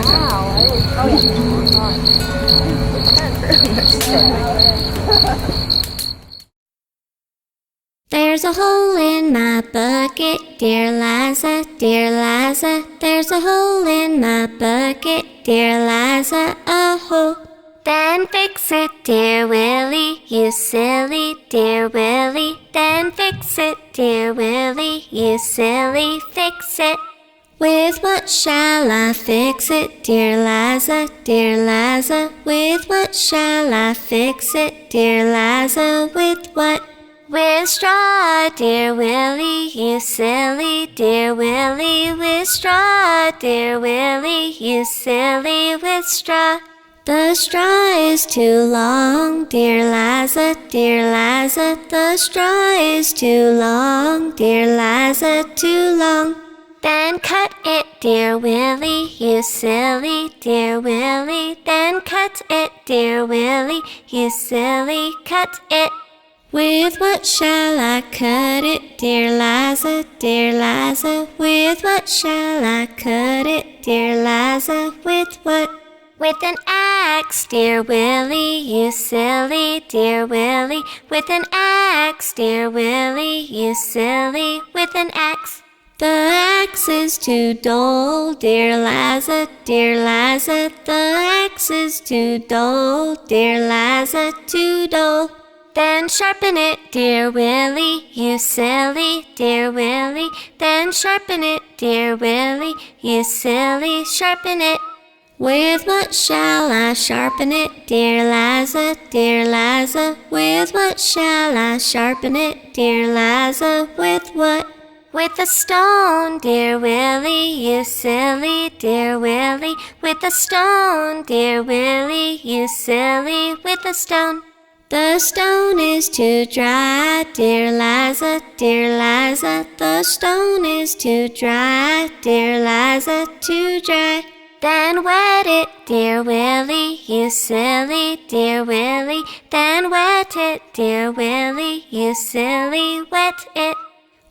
Wow. Oh yeah. There's a hole in my bucket, dear Liza, dear Liza. There's a hole in my bucket, dear Liza, a hole. Then fix it, dear Willie, you silly, dear Willie. Then fix it, dear Willie, you silly, fix it. With what shall I fix it, dear Liza, dear Liza? With what shall I fix it, dear Liza? With what? With straw, dear Willie, you silly, dear Willie. With straw, dear Willie, you silly, with straw. The straw is too long, dear Liza, dear Liza. The straw is too long, dear Liza, too long. Then cut it, dear Willie, you silly, dear Willie. Then cut it, dear Willie, you silly, cut it. With what shall I cut it, dear Liza, dear Liza? With what shall I cut it, dear Liza? With what? With an axe, dear Willie, you silly, dear Willie. With an axe, dear Willie, you silly, with an axe. The axe is too dull, dear Liza, dear Liza. The axe is too dull, dear Liza, too dull. Then sharpen it, dear Willie, you silly, dear Willie. Then sharpen it, dear Willie, you silly, sharpen it. With what shall I sharpen it, dear Liza, dear Liza? With what shall I sharpen it, dear Liza? With what? With a stone, dear Willie, you silly, dear Willie. With a stone, dear Willie, you silly, with a stone. The stone is too dry, dear Liza, dear Liza. The stone is too dry, dear Liza, too dry. Then wet it, dear Willie, you silly, dear Willie. Then wet it, dear Willie, you silly, wet it.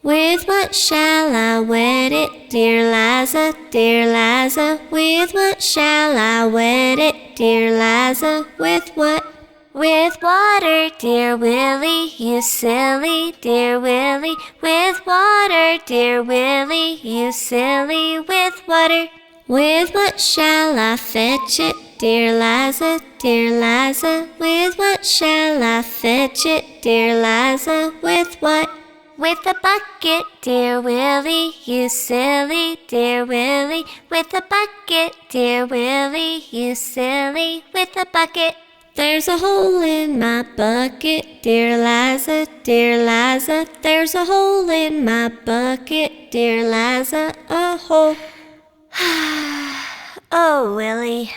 With what shall I wet it, dear Liza, dear Liza? With what shall I wet it, dear Liza? With what? With water, dear Willie, you silly, dear Willie. With water, dear Willie, you silly, with water. With what shall I fetch it, dear Liza, dear Liza? With what shall I fetch it, dear Liza? With what? With a bucket, dear Willie, you silly, dear Willie. With a bucket, dear Willie, you silly, with a bucket. There's a hole in my bucket, dear Liza, dear Liza. There's a hole in my bucket, dear Liza, a hole. Oh, Willie.